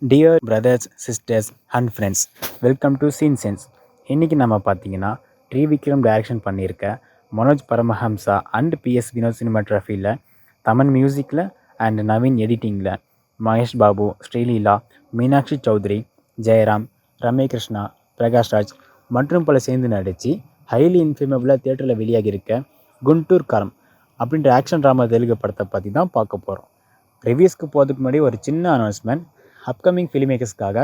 Dear brothers sisters and friends, welcome to scene sense. இன்றைக்கி நம்ம பார்த்தீங்கன்னா த்ரிவிக்ரம் டைரக்ஷன் பண்ணியிருக்க மனோஜ் பரமஹம்சா அண்ட் பிஎஸ் வினோத் சினிமாட்ராஃபியில், தமன் மியூசிக்கில் அண்ட் நவீன் எடிட்டிங்கில் மகேஷ் பாபு, ஸ்ரீலீலா, மீனாட்சி சௌத்ரி, ஜெயராம், ரம்யகிருஷ்ணா, பிரகாஷ்ராஜ் மற்றும் பல சேர்ந்து நடித்து ஹைலி இன்ஃபேமபிளாக தியேட்டரில் வெளியாகியிருக்க குண்டூர் காரம் அப்படின்ற ஆக்ஷன் ட்ராமா தெலுங்கு படத்தை பற்றி தான் பார்க்க போகிறோம். ரிவ்யூஸ்க்கு போகிறதுக்கு முன்னாடி ஒரு சின்ன அனௌன்ஸ்மெண்ட். அப்கமிங் ஃபிலிம் மேக்கர்ஸ்க்காக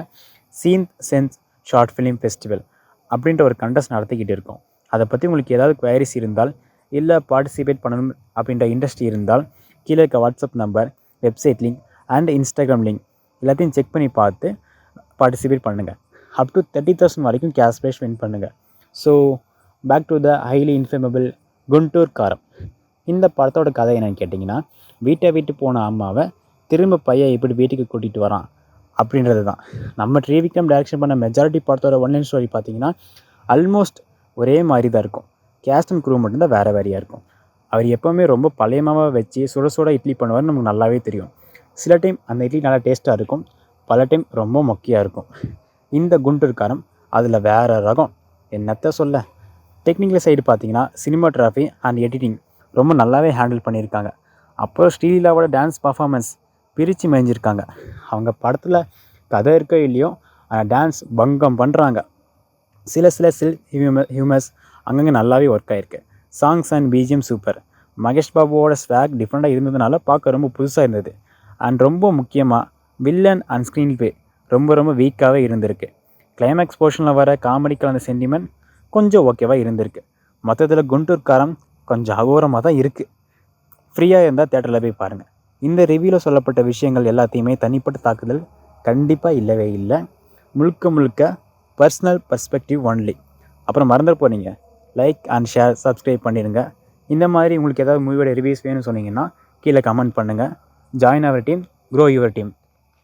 scene sense short film festival அப்படின்ற ஒரு கண்டெஸ்ட் நடத்திக்கிட்டு இருக்கோம். அதை பற்றி உங்களுக்கு ஏதாவது குவயரிஸ் இருந்தால், இல்லை பார்ட்டிசிபேட் பண்ணணும் அப்படின்ற இன்ட்ரெஸ்ட் இருந்தால், கீழே இருக்க WhatsApp number, website link and Instagram link எல்லாத்தையும் செக் பண்ணி பார்த்து பார்ட்டிசிபேட் பண்ணுங்கள். அப் டு 30,000 வரைக்கும் கேஷ் ப்ரைஸ் வின் பண்ணுங்கள். So back to the highly inflammable Guntur Kaaram. இந்த படத்தோட கதை என்னன்னு கேட்டிங்கன்னா, வீட்டை விட்டு போன அம்மாவை திரும்ப பையன் எப்படி வீட்டுக்கு கூட்டிகிட்டு வரான் அப்படின்றது தான். நம்ம த்ரிவிக்ரம் டைரக்ஷன் பண்ண மெஜாரிட்டி படத்தோட ஒன்லைன் ஸ்டோரி பார்த்திங்கன்னா ஆல்மோஸ்ட் ஒரே மாதிரி தான் இருக்கும். கேஸ்ட் அண்ட் க்ரூ மட்டும்தான் வேறு வேறையாக இருக்கும். அவர் எப்போவுமே ரொம்ப பழையமாவை வச்சு சுட சுட இட்லி பண்ணுவார், நமக்கு நல்லாவே தெரியும். சில டைம் அந்த இட்லி நல்லா டேஸ்ட்டாக இருக்கும், பல டைம் ரொம்ப மொக்கையாக இருக்கும். இந்த குண்டூர் காரம் அதில் வேறு ரகம், என்னத்தை சொல்ல. டெக்னிக்கல் சைடு பார்த்திங்கன்னா சினிமாட்ராஃபி அண்ட் எடிட்டிங் ரொம்ப நல்லாவே ஹேண்டில் பண்ணியிருக்காங்க. அப்புறம் ஸ்ரீலீலாவோட டான்ஸ் பர்ஃபார்மன்ஸ் பிரித்து மேய்ஞ்சிருக்காங்க. அவங்க படத்தில் கதை இருக்கோ இல்லையோ, டான்ஸ் பங்கம் பண்ணுறாங்க. சில ஹியூமர்ஸ் அங்கங்கே நல்லாவே ஒர்க் ஆகிருக்கு. Songs and BGM super. Mahesh பாபுவோட ஸ்வாக் டிஃப்ரெண்ட்டாக இருந்ததுனால பார்க்க ரொம்ப புதுசாக இருந்தது. அண்ட் ரொம்ப முக்கியமாக வில்லன் அண்ட் ஸ்க்ரீன் ப்ளே ரொம்ப வீக்காகவே இருந்திருக்கு. கிளைமேக்ஸ் போர்ஷனில் வர காமெடி கலந்த சென்டிமெண்ட் கொஞ்சம் ஓகேவாக இருந்திருக்கு. மொத்தத்தில் குண்டூர் காரம் கொஞ்சம் அகோரமாக தான் இருக்குது. ஃப்ரீயாக இருந்தால் தேட்டரில் போய் பாருங்கள். இந்த ரிவ்யூவில் சொல்லப்பட்ட விஷயங்கள் எல்லாத்தையுமே தனிப்பட்ட தாக்குதல் கண்டிப்பாக இல்லவே இல்லை. முழுக்க பர்சனல் பர்ஸ்பெக்டிவ் ஒன்லி. அப்புறம் மறந்துட போனீங்க, லைக் அண்ட் ஷேர், சப்ஸ்கிரைப் பண்ணிடுங்க. இந்த மாதிரி உங்களுக்கு ஏதாவது மூவியோட ரிவ்யூஸ் வேணும்னு சொன்னீங்கன்னா கீழே கமெண்ட் பண்ணுங்கள். Join our team, grow your team.